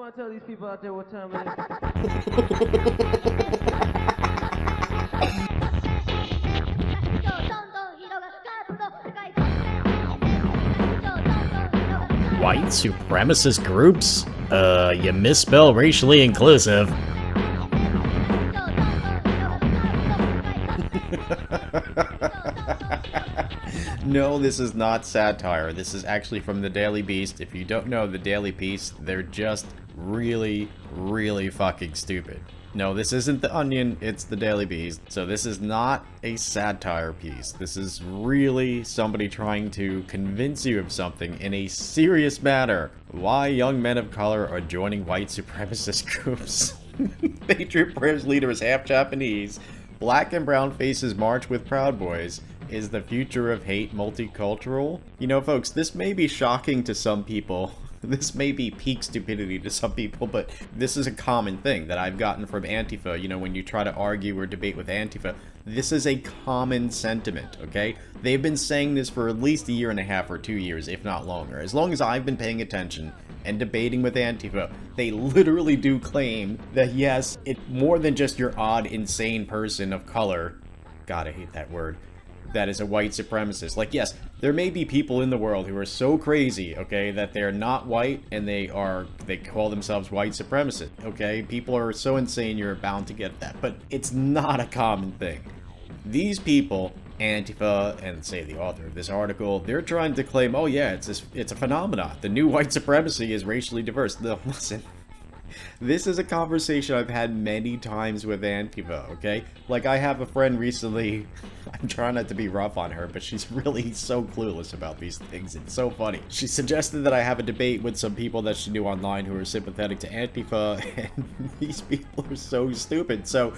want to tell these people out there what time it is. White supremacist groups? You misspell racially inclusive. No, this is not satire. This is actually from the Daily Beast. If you don't know the Daily Beast, they're just really, really fucking stupid. No, this isn't the Onion, it's the Daily Beast. So this is not a satire piece. This is really somebody trying to convince you of something in a serious manner. Why young men of color are joining white supremacist groups. Patriot Prayer's leader is half Japanese. Black and brown faces march with Proud Boys. Is the future of hate multicultural? You know, folks, this may be shocking to some people. This may be peak stupidity to some people, but this is a common thing that I've gotten from Antifa. You know, when you try to argue or debate with Antifa, this is a common sentiment, okay? They've been saying this for at least a year and a half or 2 years, if not longer. As long as I've been paying attention and debating with Antifa, they literally do claim that, yes, it's more than just your odd, insane person of color. God, I hate that word. That is a white supremacist. Like, yes, there may be people in the world who are so crazy, okay, that they're not white and they call themselves white supremacists, okay? People are so insane you're bound to get that, but it's not a common thing. These people, Antifa and, say, the author of this article, they're trying to claim, oh yeah, it's a phenomenon. The new white supremacy is racially diverse. No, listen. This is a conversation I've had many times with Antifa, okay? Like, I have a friend recently, I'm trying not to be rough on her, but she's really so clueless about these things. It's so funny. She suggested that I have a debate with some people that she knew online who are sympathetic to Antifa, and these people are so stupid. So,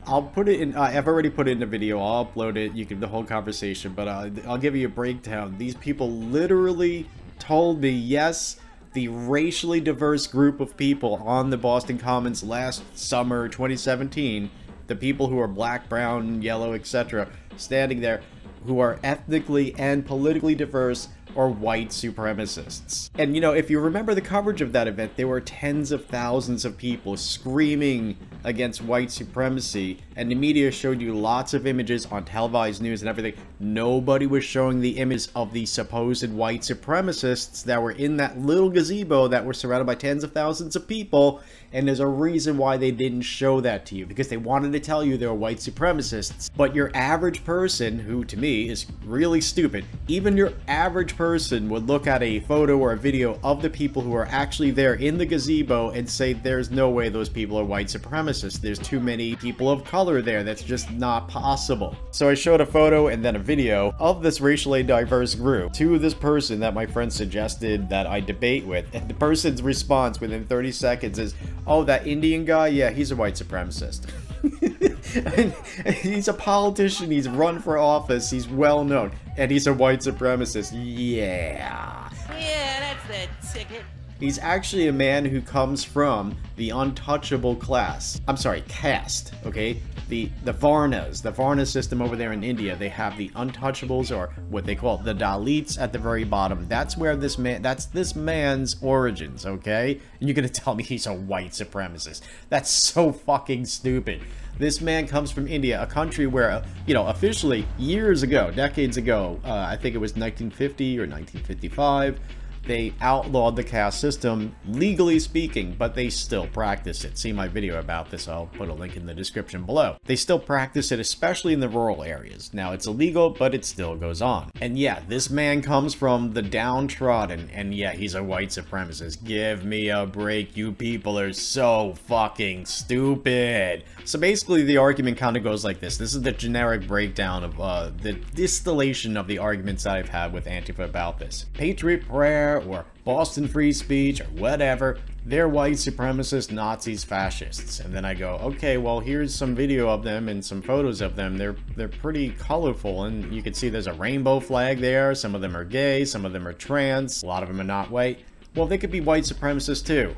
I'll put it in, I've already put it in a video, I'll upload it, you can, the whole conversation, but I'll give you a breakdown. These people literally told me, yes, the racially diverse group of people on the Boston Commons last summer, 2017, the people who are black, brown, yellow, etc., standing there, who are ethnically and politically diverse, are white supremacists. And you know, if you remember the coverage of that event, there were tens of thousands of people screaming against white supremacy, and the media showed you lots of images on televised news and everything. Nobody was showing the image of the supposed white supremacists that were in that little gazebo that were surrounded by tens of thousands of people, and there's a reason why they didn't show that to you, because they wanted to tell you they were white supremacists. But your average person, who to me is really stupid, even your average person would look at a photo or a video of the people who are actually there in the gazebo and say there's no way those people are white supremacists. There's too many people of color there. That's just not possible. So I showed a photo and then a video of this racially diverse group to this person that my friend suggested that I debate with, and the person's response within 30 seconds is, oh, that Indian guy? Yeah, he's a white supremacist. And he's a politician, he's run for office, he's well known, and he's a white supremacist. Yeah, that's the ticket. He's actually a man who comes from the untouchable class. I'm sorry, caste, okay? The Varnas, the Varna system over there in India, they have the untouchables, or what they call the Dalits, at the very bottom. That's where this man, that's this man's origins, okay? And you're gonna tell me he's a white supremacist. That's so fucking stupid. This man comes from India, a country where, you know, officially years ago, decades ago, I think it was 1950 or 1955, they outlawed the caste system, legally speaking, but they still practice it. See my video about this, I'll put a link in the description below. They still practice it, especially in the rural areas. Now, it's illegal, but it still goes on. And yeah, this man comes from the downtrodden, and yeah, he's a white supremacist. Give me a break, you people are so fucking stupid. So basically, the argument kind of goes like this. This is the generic breakdown of the distillation of the arguments that I've had with Antifa about this. Patriot Prayer, or Boston Free Speech, or whatever, they're white supremacists, Nazis, fascists. And then I go, okay, well, here's some video of them and some photos of them. They're pretty colorful, and you can see there's a rainbow flag there. Some of them are gay, some of them are trans, a lot of them are not white. Well, they could be white supremacists too.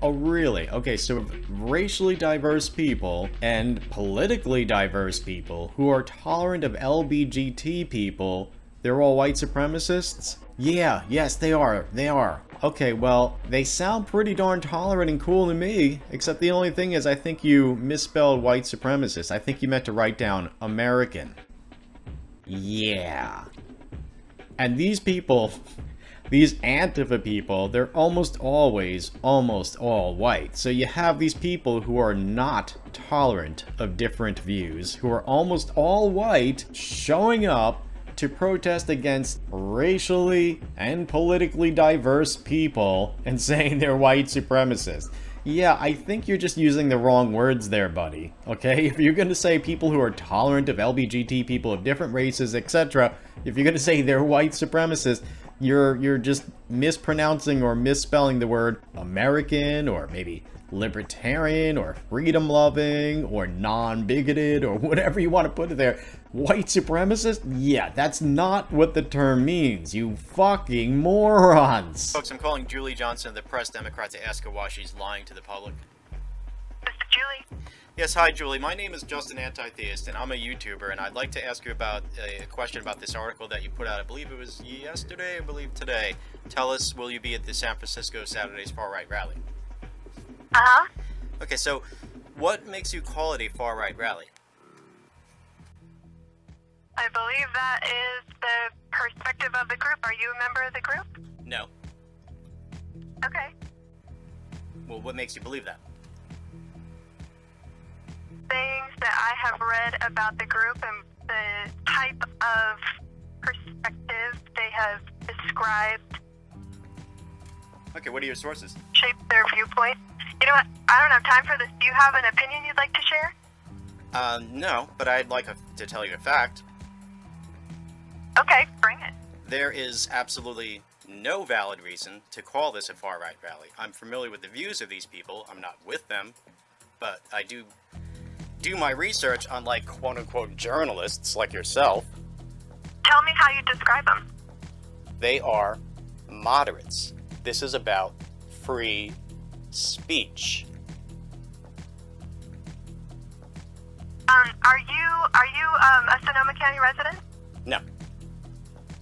Oh, really? Okay, so racially diverse people and politically diverse people who are tolerant of LGBT people, they're all white supremacists? Yeah, yes, they are. They are. okay, well, they sound pretty darn tolerant and cool to me, except the only thing is I think you misspelled white supremacist. I think you meant to write down American. Yeah. And these people, these Antifa people, they're almost always, almost all white. So you have these people who are not tolerant of different views, who are almost all white, showing up to protest against racially and politically diverse people and saying they're white supremacists. Yeah, I think you're just using the wrong words there, buddy. Okay? If you're gonna say people who are tolerant of LGBT people of different races, etc., if you're gonna say they're white supremacists, you're just mispronouncing or misspelling the word American, or maybe libertarian, or freedom-loving, or non-bigoted, or whatever you want to put it there. White supremacist? Yeah, that's not what the term means, you fucking morons! Folks, I'm calling Julie Johnson of the Press Democrat to ask her why she's lying to the public. Mr. Julie? Yes, hi Julie. My name is Justin Antitheist, and I'm a YouTuber, and I'd like to ask you about a question about this article that you put out. I believe it was yesterday, I believe today. Tell us, will you be at the San Francisco Saturday's far-right rally? Uh-huh. Okay, so what makes you call it a far-right rally? I believe that is the perspective of the group. Are you a member of the group? No. Okay. Well, what makes you believe that? Things that I have read about the group and the type of perspective they have described, Okay, what are your sources? shaped their viewpoint. You know what? I don't have time for this. Do you have an opinion you'd like to share? No, but I'd like to tell you a fact. Okay, bring it. There is absolutely no valid reason to call this a far-right rally. I'm familiar with the views of these people. I'm not with them, but I do my research, unlike quote-unquote journalists like yourself. Tell me how you describe them. They are moderates. This is about free speech. Are you a Sonoma County resident? No,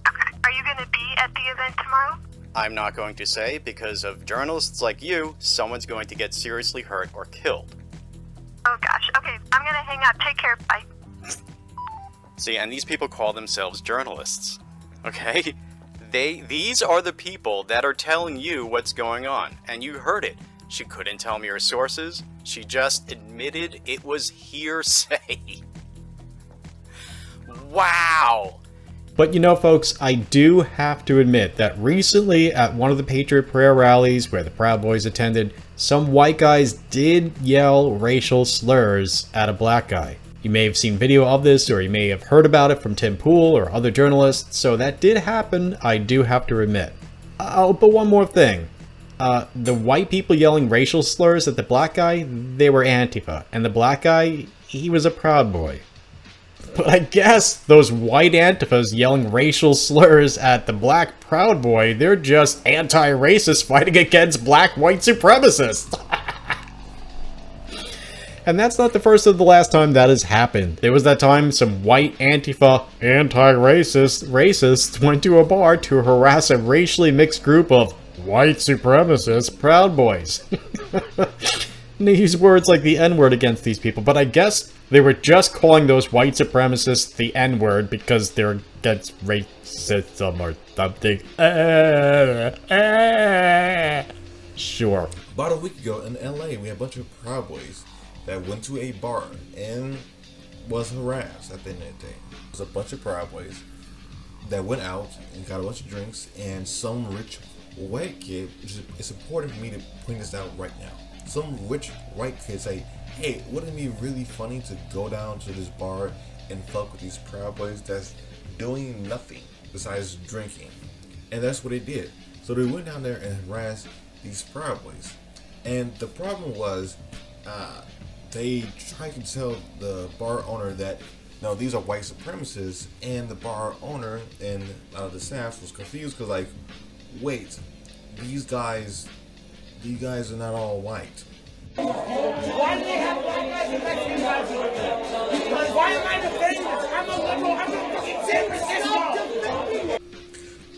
Okay. Are you going to be at the event tomorrow? I'm not going to say, because of journalists like you, someone's going to get seriously hurt or killed. Oh gosh. Okay, I'm going to hang up. Take care. Bye. See, and these people call themselves journalists, okay? These are the people that are telling you what's going on, and you heard it. She couldn't tell me her sources. She just admitted it was hearsay. Wow! But you know, folks, I do have to admit that recently at one of the Patriot Prayer rallies where the Proud Boys attended, some white guys did yell racial slurs at a black guy. You may have seen video of this, or you may have heard about it from Tim Pool or other journalists, so that did happen, I do have to admit. Oh, but one more thing. The white people yelling racial slurs at the black guy, they were Antifa, and the black guy, he was a Proud Boy. But I guess those white Antifas yelling racial slurs at the black Proud Boy, they're just anti-racist fighting against black white supremacists. And that's not the first or the last time that has happened. There was that time some white Antifa racists went to a bar to harass a racially mixed group of white supremacist Proud Boys. And they use words like the N-word against these people, but I guess they were just calling those white supremacists the N-word because they're against racism or something. Sure. About a week ago in LA, we had a bunch of Proud Boys that went to a bar and was harassed at the end of the day. It was a bunch of Proud Boys that went out and got a bunch of drinks, and some rich white kid, it's important for me to point this out right now. Some rich white kid say, hey, wouldn't it be really funny to go down to this bar and fuck with these Proud Boys that's doing nothing besides drinking? And that's what they did. So they went down there and harassed these Proud Boys. And the problem was, they tried to tell the bar owner that, no, these are white supremacists, and the bar owner and the staff was confused because, like, wait, these guys are not all white. Why do they have black guys and Mexican guys with them? Why am I defending this? I'm a liberal. I'm a fucking San Francisco.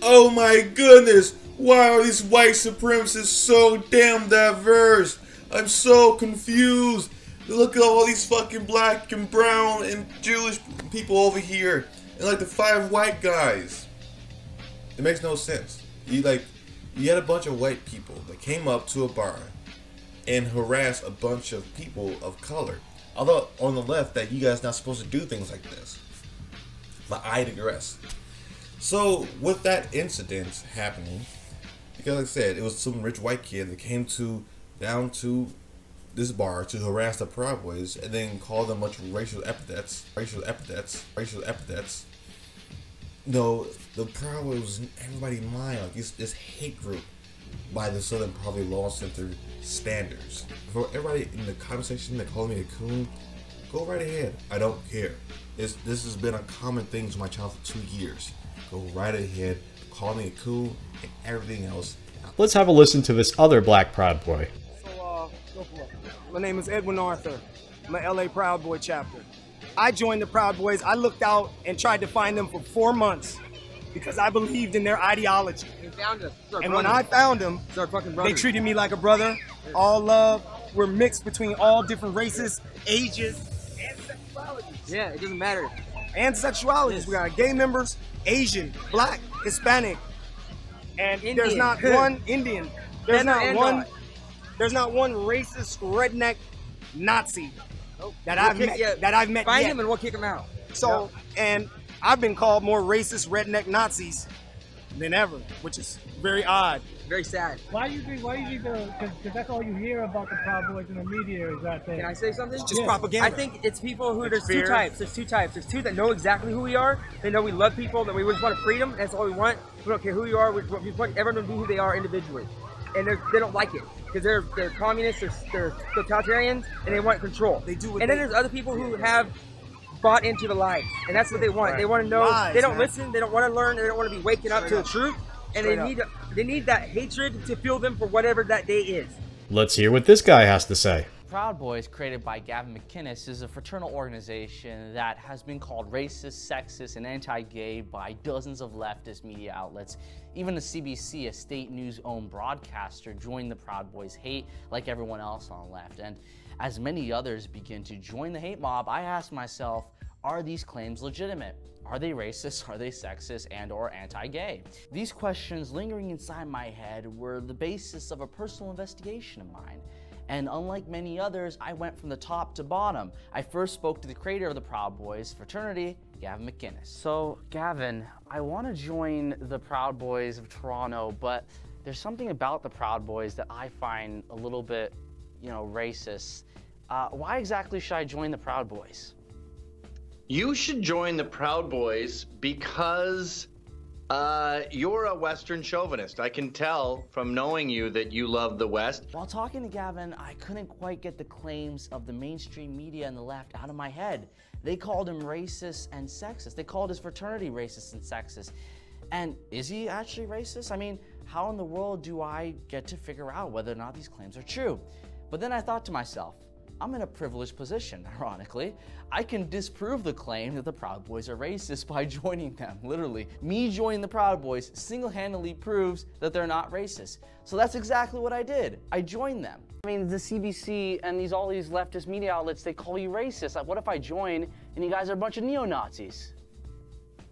Oh my goodness! Why are these white supremacists so damn diverse? I'm so confused. Look at all these fucking black and brown and Jewish people over here, and like the 5 white guys. It makes no sense. You had a bunch of white people that came up to a bar and harassed a bunch of people of color. Although on the left that you guys not supposed to do things like this, but I digress. So with that incident happening, because like I said, it was some rich white kid that came down to this bar to harass the Proud Boys and then call them a bunch of racial epithets. No, the Proud Boys was in everybody's mind, like this hate group by the Southern Poverty Law Center standards. For everybody in the comment section that called me a coon, go right ahead. I don't care. This has been a common thing to my channel for 2 years. Go right ahead, call me a coon and everything else. Let's have a listen to this other black Proud Boy. So, go for it. My name is Edwin Arthur. I'm a LA Proud Boy chapter. I joined the Proud Boys. I looked out and tried to find them for 4 months because I believed in their ideology. You found us. And when I found them, they treated me like a brother. All love. We're mixed between all different races, ages, and sexualities. Yeah, it doesn't matter. And sexualities. Yes. We got gay members, Asian, black, Hispanic, and Indian. There's not one Indian. There's not one racist redneck Nazi that I've met Find yet. him and we'll kick him out. So, and I've been called more racist redneck Nazis than ever, which is very odd. Very sad. Why do you think because that's all you hear about the Proud Boys in the media is that they... Can I say something? It's just propaganda. I think it's people who, there's two types. There's two that know exactly who we are. They know we love people, that we just want freedom. That's all we want. We don't care who you are. We want everyone to be who they are individually. And they don't like it because they're communists, they're totalitarians, and they want control. They do. And then there's other people who have bought into the lies, and that's what they want. Right. They want to know. Lies, they don't listen. They don't want to learn. They don't want to be waking up to the truth. And they need that hatred to fuel them for whatever that day is. Let's hear what this guy has to say. Proud Boys, created by Gavin McInnes, is a fraternal organization that has been called racist, sexist, and anti-gay by dozens of leftist media outlets. Even the CBC, a state news-owned broadcaster, joined the Proud Boys' hate like everyone else on the left. And as many others begin to join the hate mob, I ask myself, are these claims legitimate? Are they racist, are they sexist, and or anti-gay? These questions lingering inside my head were the basis of a personal investigation of mine. And unlike many others, I went from the top to bottom. I first spoke to the creator of the Proud Boys fraternity, Gavin McInnes. So, Gavin, I want to join the Proud Boys of Toronto, but there's something about the Proud Boys that I find a little bit, racist. Why exactly should I join the Proud Boys? You should join the Proud Boys because you're a Western chauvinist. I can tell from knowing you that you love the West. While talking to Gavin, I couldn't quite get the claims of the mainstream media and the left out of my head. They called him racist and sexist. They called his fraternity racist and sexist. And is he actually racist? I mean, how in the world do I get to figure out whether or not these claims are true? But then I thought to myself, I'm in a privileged position, ironically. I can disprove the claim that the Proud Boys are racist by joining them, literally. Me joining the Proud Boys single-handedly proves that they're not racist. So that's exactly what I did. I joined them. I mean, the CBC and all these leftist media outlets, they call you racist. Like, what if I join and you guys are a bunch of neo-Nazis?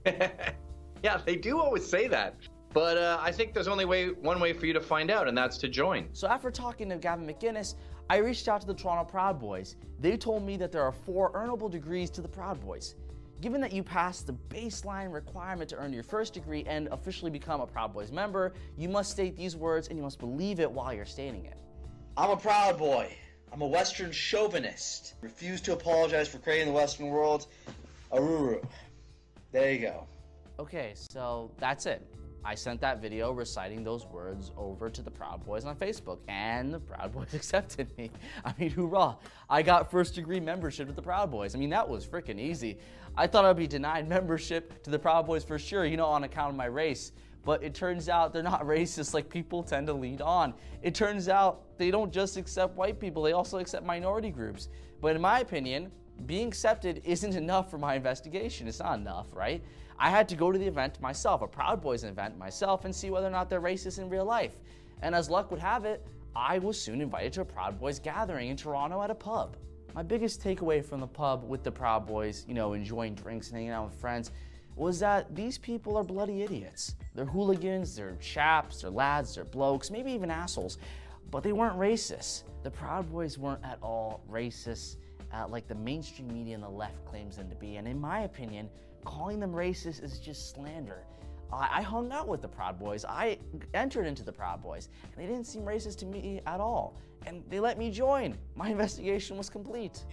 Yeah, they do always say that. But I think there's only one way for you to find out, and that's to join. So after talking to Gavin McInnes, I reached out to the Toronto Proud Boys. They told me that there are 4 earnable degrees to the Proud Boys. Given that you pass the baseline requirement to earn your first degree and officially become a Proud Boys member, you must state these words and you must believe it while you're stating it. I'm a Proud Boy. I'm a Western chauvinist. Refuse to apologize for creating the Western world. Aruru. There you go. Okay, so that's it. I sent that video reciting those words over to the Proud Boys on Facebook, and the Proud Boys accepted me. I mean, hoorah. I got first degree membership to the Proud Boys. I mean, that was freaking easy. I thought I'd be denied membership to the Proud Boys for sure, on account of my race. But it turns out they're not racist like people tend to lead on. It turns out they don't just accept white people, they also accept minority groups. But in my opinion, being accepted isn't enough for my investigation. It's not enough, right? I had to go to the event myself, a Proud Boys event myself, and see whether or not they're racist in real life. And as luck would have it, I was soon invited to a Proud Boys gathering in Toronto at a pub. My biggest takeaway from the pub with the Proud Boys, you know, enjoying drinks and hanging out with friends, was that these people are bloody idiots. They're hooligans, they're chaps, they're lads, they're blokes, maybe even assholes, but they weren't racist. The Proud Boys weren't at all racist like the mainstream media and the left claims them to be. And in my opinion, calling them racist is just slander. I hung out with the Proud Boys. I entered into the Proud Boys, and they didn't seem racist to me at all. And they let me join. My investigation was complete.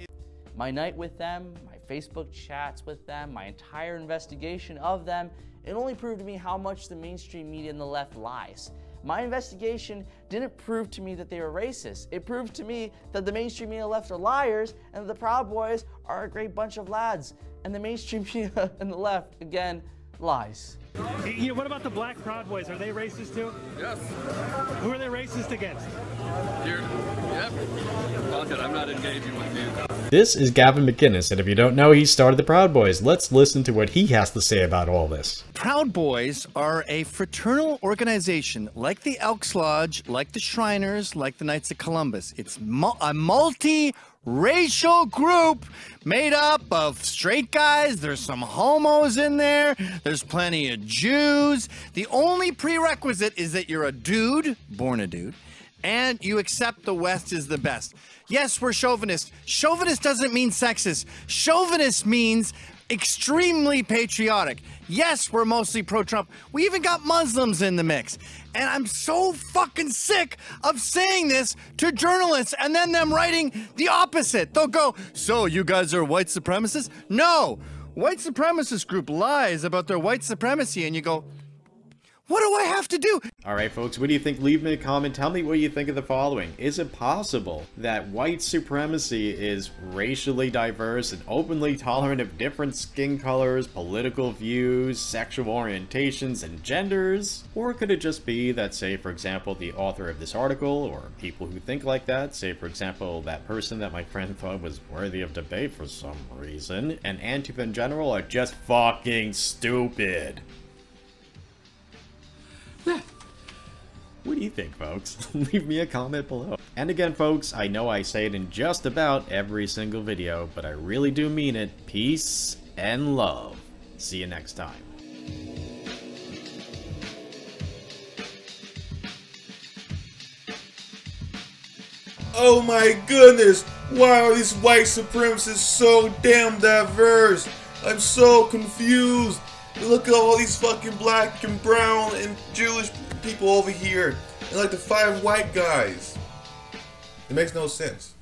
My night with them, my Facebook chats with them, my entire investigation of them, it only proved to me how much the mainstream media and the left lies. My investigation didn't prove to me that they were racist. It proved to me that the mainstream media and the left are liars, and that the Proud Boys are a great bunch of lads. And the mainstream media and the left, again, lies. You know, what about the Black Proud Boys? Are they racist too? Yes. Who are they racist against? Yep. Fuck it, I'm not engaging with you. This is Gavin McInnes, and if you don't know, he started the Proud Boys. Let's listen to what he has to say about all this. Proud Boys are a fraternal organization like the Elks Lodge, like the Shriners, like the Knights of Columbus. It's a multi-racial group made up of straight guys. There's some homos in there. There's plenty of Jews. The only prerequisite is that you're a dude, born a dude, and you accept the West is the best. Yes, we're chauvinist. Chauvinist doesn't mean sexist. Chauvinist means extremely patriotic. Yes, we're mostly pro-Trump. We even got Muslims in the mix. And I'm so fucking sick of saying this to journalists and then them writing the opposite. They'll go, so you guys are white supremacists? No, white supremacist group lies about their white supremacy, and you go, what do I have to do? Alright folks, what do you think? Leave me a comment. Tell me what you think of the following. Is it possible that white supremacy is racially diverse and openly tolerant of different skin colors, political views, sexual orientations, and genders? Or could it just be that, say for example, the author of this article, or people who think like that, say for example, that person that my friend thought was worthy of debate for some reason, and Antifa in general are just fucking stupid? What do you think, folks? Leave me a comment below. And again, folks, I know I say it in just about every single video, but I really do mean it. Peace and love. See you next time. Oh my goodness! Why are these white supremacists so damn diverse? I'm so confused. Look at all these fucking black and brown and Jewish people over here, and like the 5 white guys. It makes no sense.